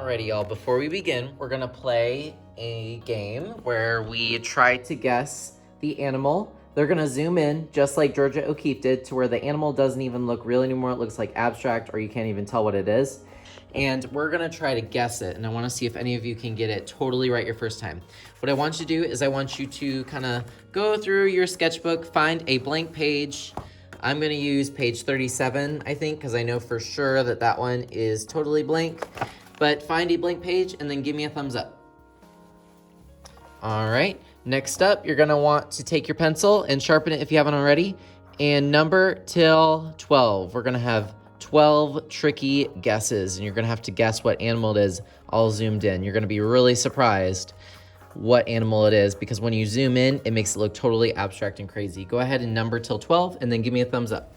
Alrighty, y'all, before we begin, we're gonna play a game where we try to guess the animal. They're gonna zoom in, just like Georgia O'Keeffe did, to where the animal doesn't even look real anymore. It looks like abstract, or you can't even tell what it is. And we're gonna try to guess it, and I wanna see if any of you can get it totally right your first time. What I want you to do is I want you to kind of go through your sketchbook, find a blank page. I'm gonna use page 37, I think, because I know for sure that that one is totally blank. But find a blank page and then give me a thumbs up. All right, next up, you're gonna want to take your pencil and sharpen it if you haven't already, and number till 12. We're gonna have 12 tricky guesses, and you're gonna have to guess what animal it is all zoomed in. You're gonna be really surprised what animal it is, because when you zoom in, it makes it look totally abstract and crazy. Go ahead and number till 12, and then give me a thumbs up.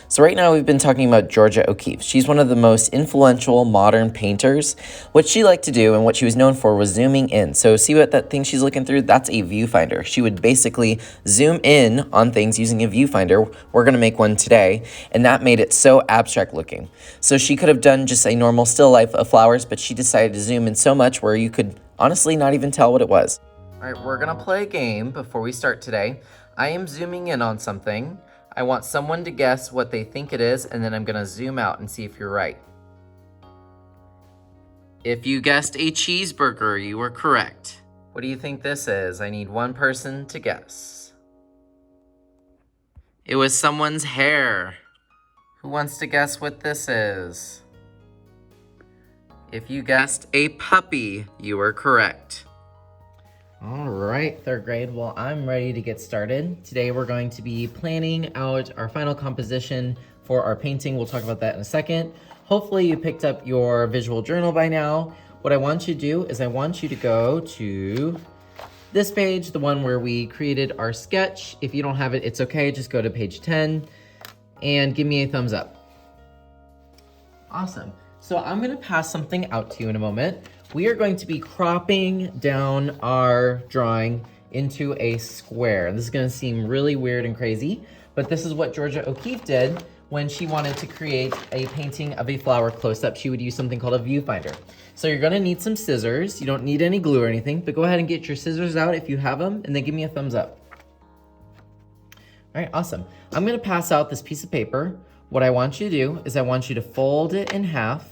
So right now we've been talking about Georgia O'Keeffe. She's one of the most influential modern painters. What she liked to do and what she was known for was zooming in. So see what that thing she's looking through? That's a viewfinder. She would basically zoom in on things using a viewfinder. We're going to make one today, and that made it so abstract looking. So she could have done just a normal still life of flowers, but she decided to zoom in so much where you could honestly not even tell what it was. All right, we're going to play a game before we start today. I am zooming in on something. I want someone to guess what they think it is, and then I'm gonna zoom out and see if you're right. If you guessed a cheeseburger, you were correct. What do you think this is? I need one person to guess. It was someone's hair. Who wants to guess what this is? If you guessed a puppy, you were correct. All right, third grade. Well, I'm ready to get started. Today we're going to be planning out our final composition for our painting. We'll talk about that in a second. Hopefully you picked up your visual journal by now. What I want you to do is I want you to go to this page, the one where we created our sketch. If you don't have it, it's okay. Just go to page 10 and give me a thumbs up. Awesome. So I'm gonna pass something out to you in a moment. We are going to be cropping down our drawing into a square. This is gonna seem really weird and crazy, but this is what Georgia O'Keeffe did when she wanted to create a painting of a flower close-up. She would use something called a viewfinder. So you're gonna need some scissors. You don't need any glue or anything, but go ahead and get your scissors out if you have them, and then give me a thumbs up. All right, awesome. I'm gonna pass out this piece of paper. What I want you to do is I want you to fold it in half,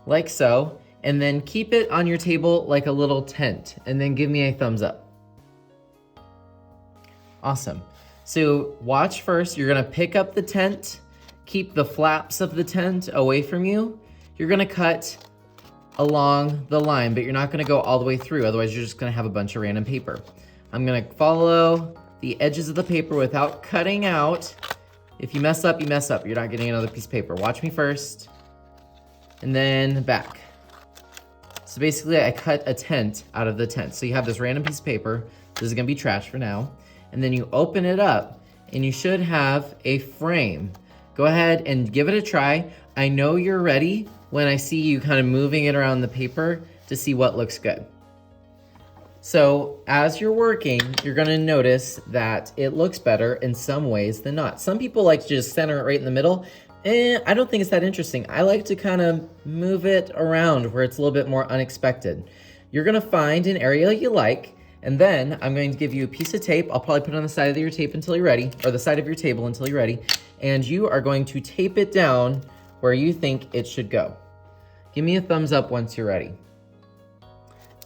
like so, and then keep it on your table like a little tent, and then give me a thumbs up. Awesome. So watch first, you're gonna pick up the tent, keep the flaps of the tent away from you. You're gonna cut along the line, but you're not gonna go all the way through, otherwise you're just gonna have a bunch of random paper. I'm gonna follow the edges of the paper without cutting out. If you mess up, you mess up. You're not getting another piece of paper. Watch me first, and then back. So basically I cut a tent out of the tent. So you have this random piece of paper. This is gonna be trash for now. And then you open it up and you should have a frame. Go ahead and give it a try. I know you're ready when I see you kind of moving it around the paper to see what looks good. So as you're working, you're gonna notice that it looks better in some ways than not. Some people like to just center it right in the middle. I don't think it's that interesting. I like to kind of move it around where it's a little bit more unexpected. You're gonna find an area you like, and then I'm going to give you a piece of tape. I'll probably put it on the side of your tape until you're ready, or the side of your table until you're ready, and you are going to tape it down where you think it should go. Give me a thumbs up once you're ready.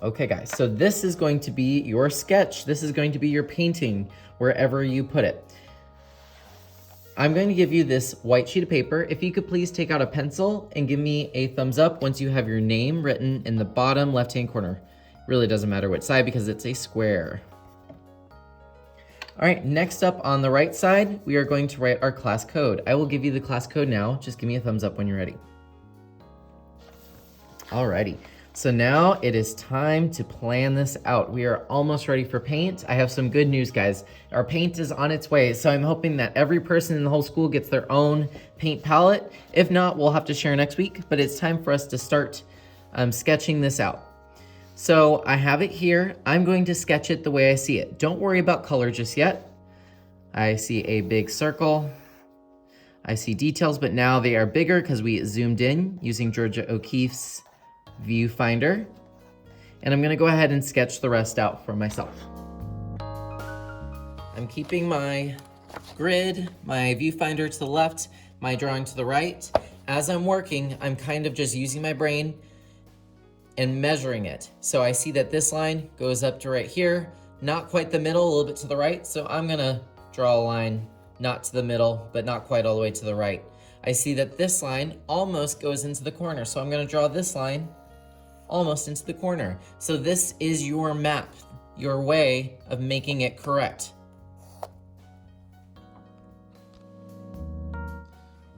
Okay guys, so this is going to be your sketch. This is going to be your painting wherever you put it. I'm going to give you this white sheet of paper. If you could please take out a pencil and give me a thumbs up once you have your name written in the bottom left-hand corner. Really doesn't matter which side because it's a square. All right, next up on the right side, we are going to write our class code. I will give you the class code now. Just give me a thumbs up when you're ready. Alrighty. So now it is time to plan this out. We are almost ready for paint. I have some good news, guys. Our paint is on its way, so I'm hoping that every person in the whole school gets their own paint palette. If not, we'll have to share next week, but it's time for us to start sketching this out. So I have it here. I'm going to sketch it the way I see it. Don't worry about color just yet. I see a big circle. I see details, but now they are bigger because we zoomed in using Georgia O'Keeffe's viewfinder. And I'm gonna go ahead and sketch the rest out for myself. I'm keeping my grid, my viewfinder to the left, my drawing to the right. As I'm working, I'm kind of just using my brain and measuring it. So I see that this line goes up to right here, not quite the middle, a little bit to the right. So I'm gonna draw a line, not to the middle, but not quite all the way to the right. I see that this line almost goes into the corner. So I'm gonna draw this line almost into the corner. So this is your map, your way of making it correct.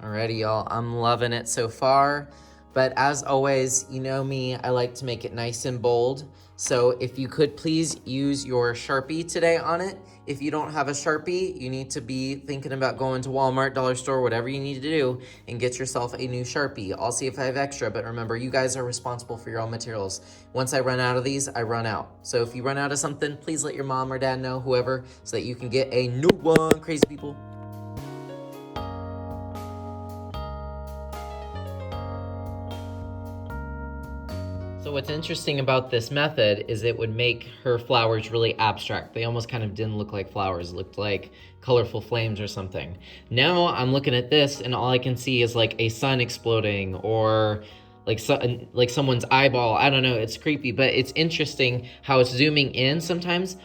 Alrighty, y'all, I'm loving it so far. But as always, you know me, I like to make it nice and bold. So if you could please use your Sharpie today on it. If you don't have a Sharpie, you need to be thinking about going to Walmart, Dollar Store, whatever you need to do, and get yourself a new Sharpie. I'll see if I have extra, but remember, you guys are responsible for your own materials. Once I run out of these, I run out. So if you run out of something, please let your mom or dad know, whoever, so that you can get a new one, crazy people. So what's interesting about this method is it would make her flowers really abstract. They almost kind of didn't look like flowers, it looked like colorful flames or something. Now I'm looking at this and all I can see is like a sun exploding or like someone's eyeball. I don't know, it's creepy, but it's interesting how it's zooming in sometimes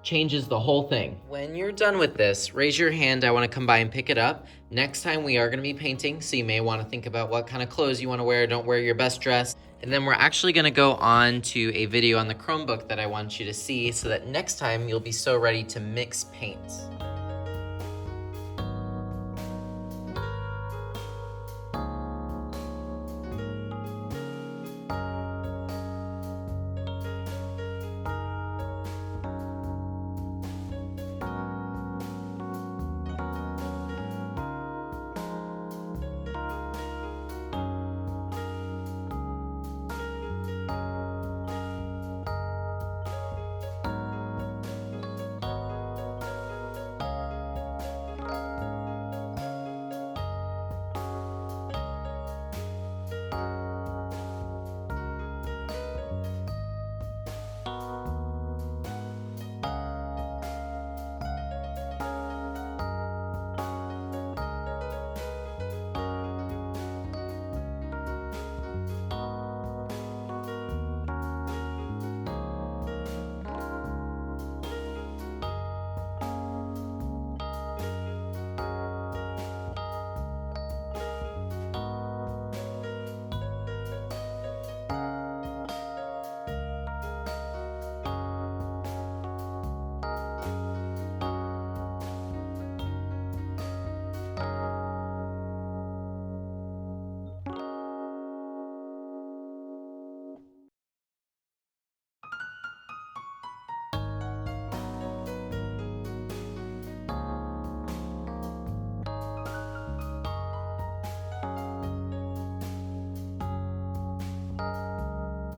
changes the whole thing. When you're done with this, raise your hand. I want to come by and pick it up. Next time we are going to be painting, so you may want to think about what kind of clothes you want to wear. Don't wear your best dress. And then we're actually going to go on to a video on the Chromebook that I want you to see so that next time you'll be so ready to mix paints.